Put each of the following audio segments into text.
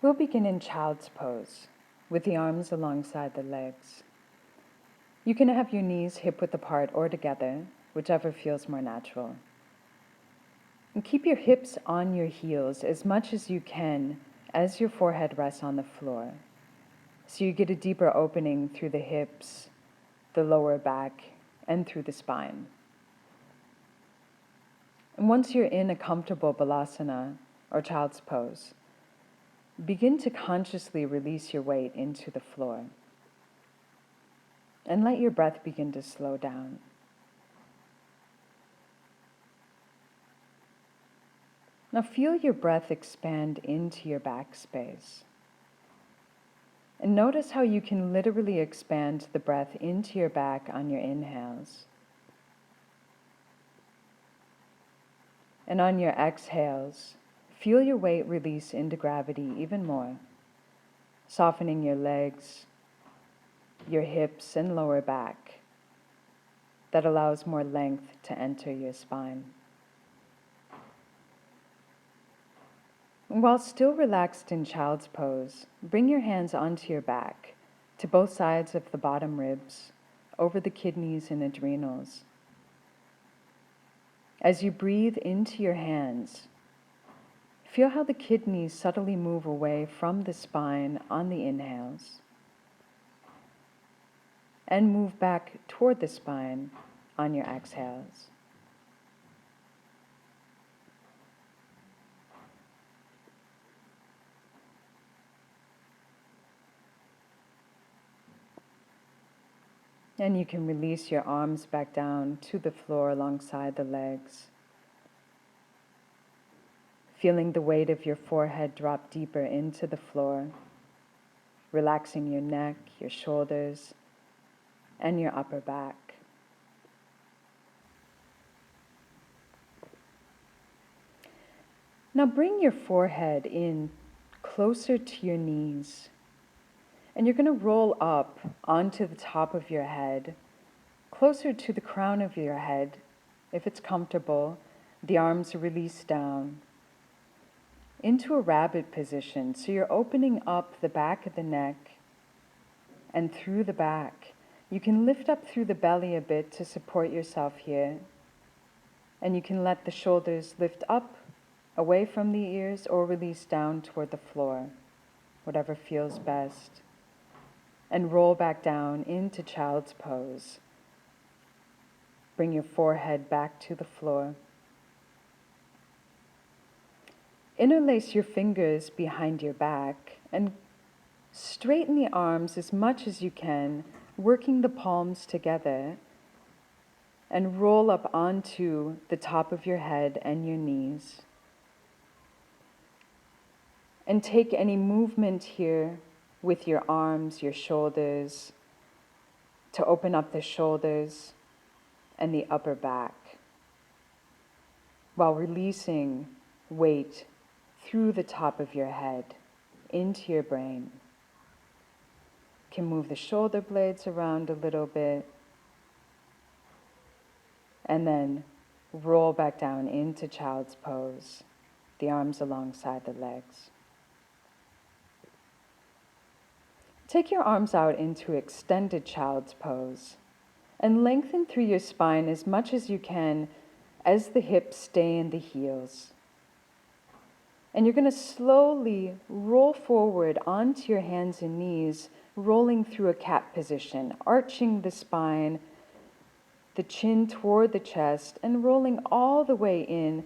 We'll begin in child's pose, with the arms alongside the legs. You can have your knees hip-width apart or together, whichever feels more natural. And keep your hips on your heels as much as you can as your forehead rests on the floor. So you get a deeper opening through the hips, the lower back, and through the spine. And once you're in a comfortable balasana, or child's pose, begin to consciously release your weight into the floor. And let your breath begin to slow down. Now feel your breath expand into your back space. And notice how you can literally expand the breath into your back on your inhales. And on your exhales, feel your weight release into gravity even more, softening your legs, your hips and lower back. That allows more length to enter your spine. While still relaxed in child's pose, bring your hands onto your back, to both sides of the bottom ribs, over the kidneys and adrenals. As you breathe into your hands, feel how the kidneys subtly move away from the spine on the inhales, and move back toward the spine on your exhales. And you can release your arms back down to the floor alongside the legs. Feeling the weight of your forehead drop deeper into the floor, relaxing your neck, your shoulders, and your upper back. Now bring your forehead in closer to your knees. And you're going to roll up onto the top of your head, closer to the crown of your head. If it's comfortable, the arms are released down into a rabbit position. So you're opening up the back of the neck and through the back. You can lift up through the belly a bit to support yourself here. And you can let the shoulders lift up away from the ears or release down toward the floor, whatever feels best. And roll back down into child's pose. Bring your forehead back to the floor. Interlace your fingers behind your back and straighten the arms as much as you can, working the palms together, and roll up onto the top of your head and your knees. And take any movement here with your arms, your shoulders, to open up the shoulders and the upper back, while releasing weight through the top of your head into your brain. You can move the shoulder blades around a little bit, and then roll back down into child's pose, the arms alongside the legs. Take your arms out into extended child's pose and lengthen through your spine as much as you can as the hips stay in the heels. And you're going to slowly roll forward onto your hands and knees, rolling through a cat position, arching the spine, the chin toward the chest, and rolling all the way in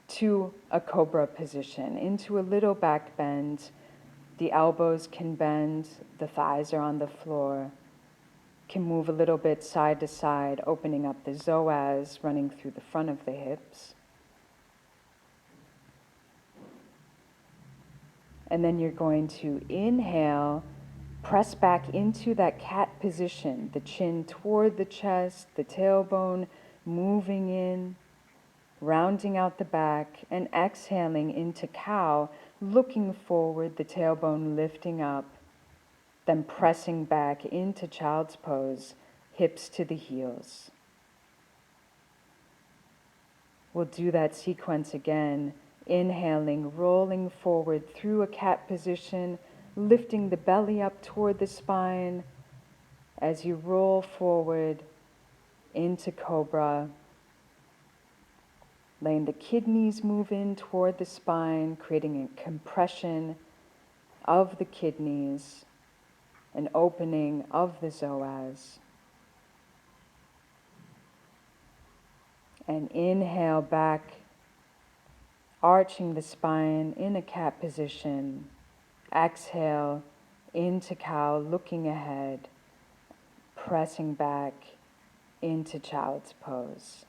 to a cobra position, into a little back bend. The elbows can bend, the thighs are on the floor. Can move a little bit side to side, opening up the psoas, running through the front of the hips. And then you're going to inhale, press back into that cat position, the chin toward the chest, the tailbone moving in, rounding out the back, and exhaling into cow, looking forward, the tailbone lifting up, then pressing back into child's pose, hips to the heels. We'll do that sequence again Inhaling, rolling forward through a cat position, lifting the belly up toward the spine as you roll forward into cobra. Letting the kidneys move in toward the spine, creating a compression of the kidneys, an opening of the psoas. And inhale back, arching the spine in a cat position. Exhale into cow, looking ahead, pressing back into child's pose.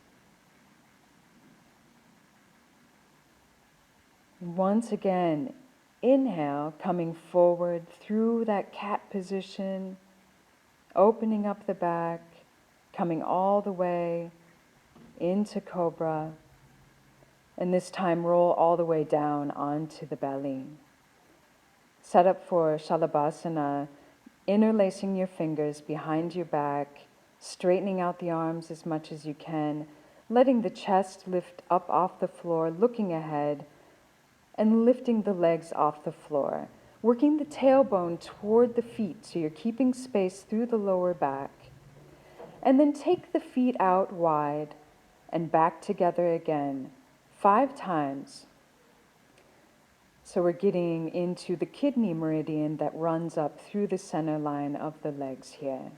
Once again, inhale, coming forward through that cat position, opening up the back, coming all the way into cobra, and this time roll all the way down onto the belly. Set up for Shalabhasana, interlacing your fingers behind your back, straightening out the arms as much as you can, letting the chest lift up off the floor, looking ahead, and lifting the legs off the floor, working the tailbone toward the feet so you're keeping space through the lower back. And then take the feet out wide and back together again, 5 times. So we're getting into the kidney meridian that runs up through the center line of the legs here,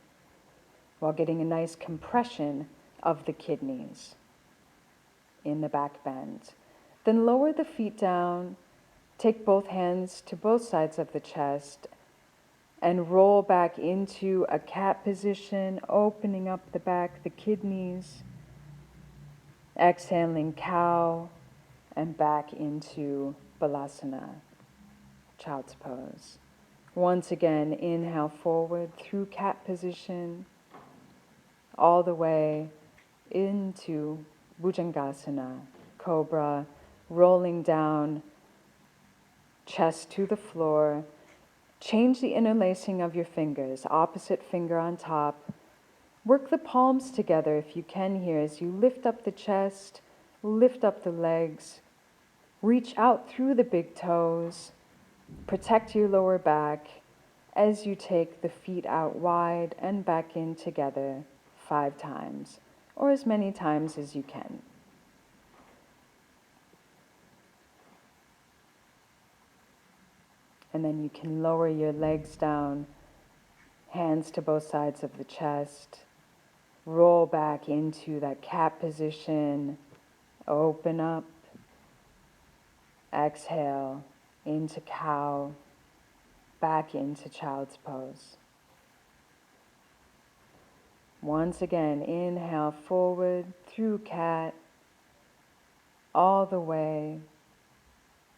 while getting a nice compression of the kidneys in the back bend. Then lower the feet down, take both hands to both sides of the chest, and roll back into a cat position, opening up the back, the kidneys. Exhaling cow, and back into Balasana, child's pose. Once again, inhale forward through cat position, all the way into Bhujangasana, cobra, rolling down, chest to the floor. Change the interlacing of your fingers, opposite finger on top. Work the palms together if you can here as you lift up the chest, lift up the legs, reach out through the big toes, protect your lower back as you take the feet out wide and back in together 5 times, or as many times as you can. And then you can lower your legs down, hands to both sides of the chest. Roll back into that cat position. Open up. Exhale into cow. Back into child's pose. Once again, inhale forward through cat. All the way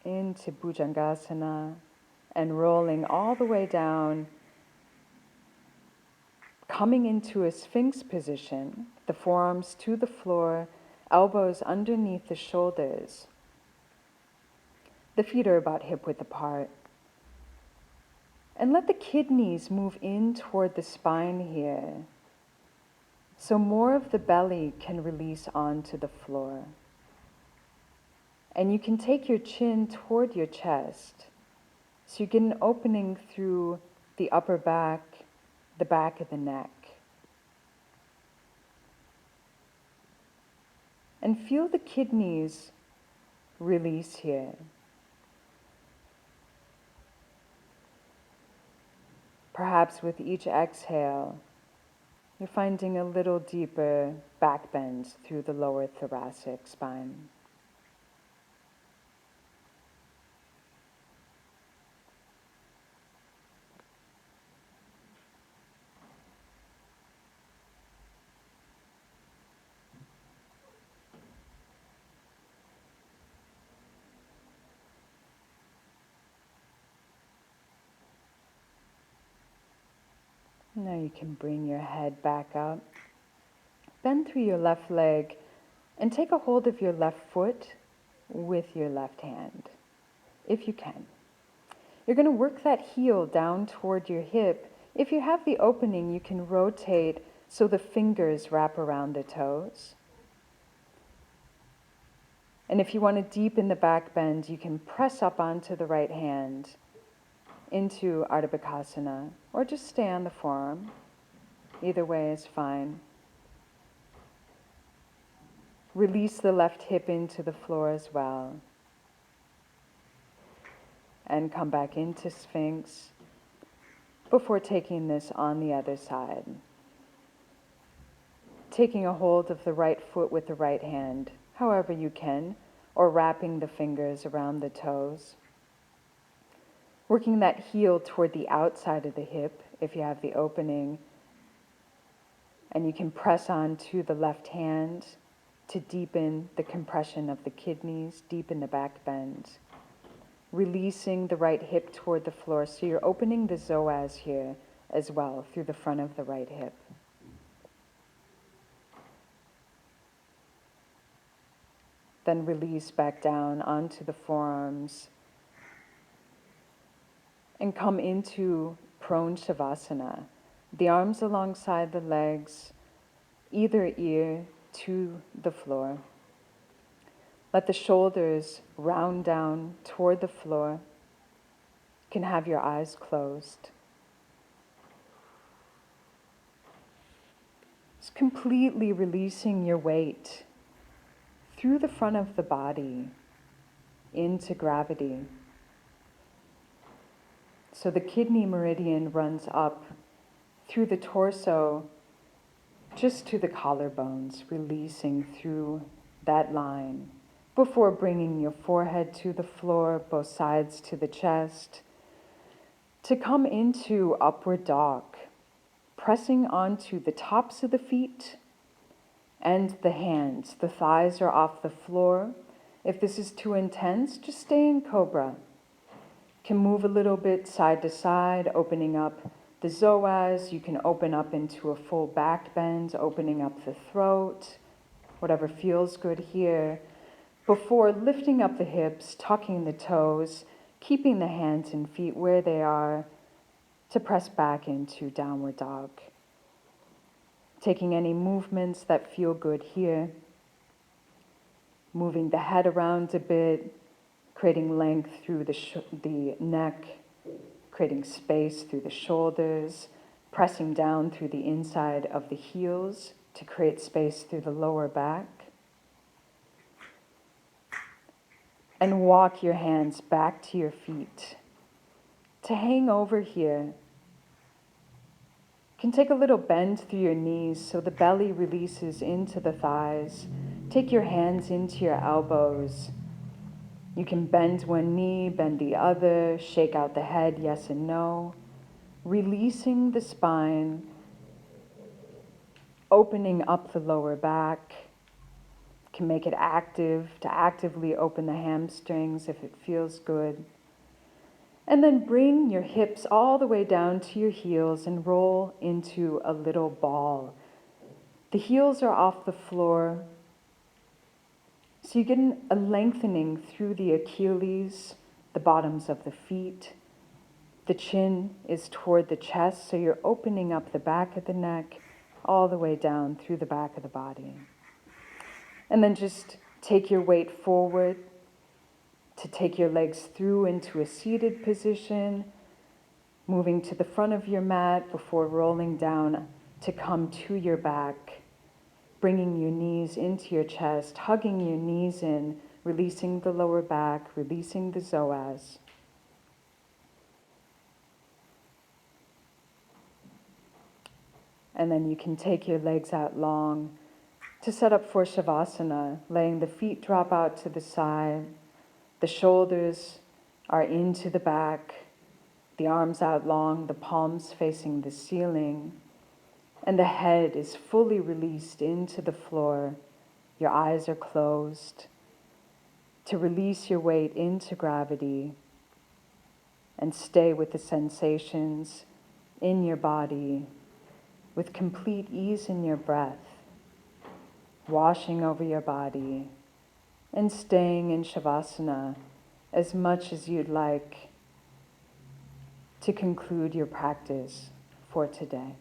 into Bhujangasana. And rolling all the way down, coming into a sphinx position, the forearms to the floor, elbows underneath the shoulders. The feet are about hip-width apart. And let the kidneys move in toward the spine here, so more of the belly can release onto the floor. And you can take your chin toward your chest, so you get an opening through the upper back, the back of the neck. And feel the kidneys release here. Perhaps with each exhale, you're finding a little deeper back bend through the lower thoracic spine. Now you can bring your head back up, bend through your left leg, and take a hold of your left foot with your left hand, if you can. You're going to work that heel down toward your hip. If you have the opening, you can rotate so the fingers wrap around the toes. And if you want to deepen the back bend, you can press up onto the right hand into Ardha Bhakasana, or just stay on the forearm. Either way is fine. Release the left hip into the floor as well. And come back into Sphinx before taking this on the other side. Taking a hold of the right foot with the right hand, however you can, or wrapping the fingers around the toes. Working that heel toward the outside of the hip if you have the opening. And you can press on to the left hand to deepen the compression of the kidneys, deepen the back bend. Releasing the right hip toward the floor, so you're opening the psoas here as well through the front of the right hip. Then release back down onto the forearms and come into prone shavasana. The arms alongside the legs, either ear to the floor. Let the shoulders round down toward the floor. You can have your eyes closed. Just completely releasing your weight through the front of the body into gravity. So the kidney meridian runs up through the torso just to the collarbones, releasing through that line before bringing your forehead to the floor, both sides to the chest, to come into upward dog, pressing onto the tops of the feet and the hands. The thighs are off the floor. If this is too intense, just stay in cobra. Can move a little bit side to side, opening up the psoas. You can open up into a full back bend, opening up the throat, whatever feels good here. Before lifting up the hips, tucking the toes, keeping the hands and feet where they are to press back into downward dog. Taking any movements that feel good here. Moving the head around a bit, creating length through the neck, creating space through the shoulders, pressing down through the inside of the heels to create space through the lower back. And walk your hands back to your feet. To hang over here, you can take a little bend through your knees so the belly releases into the thighs. Take your hands into your elbows. You can bend one knee, bend the other, shake out the head, yes and no. Releasing the spine, opening up the lower back. Can make it active, to actively open the hamstrings if it feels good. And then bring your hips all the way down to your heels and roll into a little ball. The heels are off the floor. So you get a lengthening through the Achilles, the bottoms of the feet. The chin is toward the chest, so you're opening up the back of the neck all the way down through the back of the body. And then just take your weight forward to take your legs through into a seated position, moving to the front of your mat before rolling down to come to your back, bringing your knees into your chest, hugging your knees in, releasing the lower back, releasing the psoas. And then you can take your legs out long to set up for Shavasana, letting the feet drop out to the side. The shoulders are into the back, the arms out long, the palms facing the ceiling, and the head is fully released into the floor. Your eyes are closed. To release your weight into gravity and stay with the sensations in your body with complete ease in your breath, washing over your body and staying in Shavasana as much as you'd like to conclude your practice for today.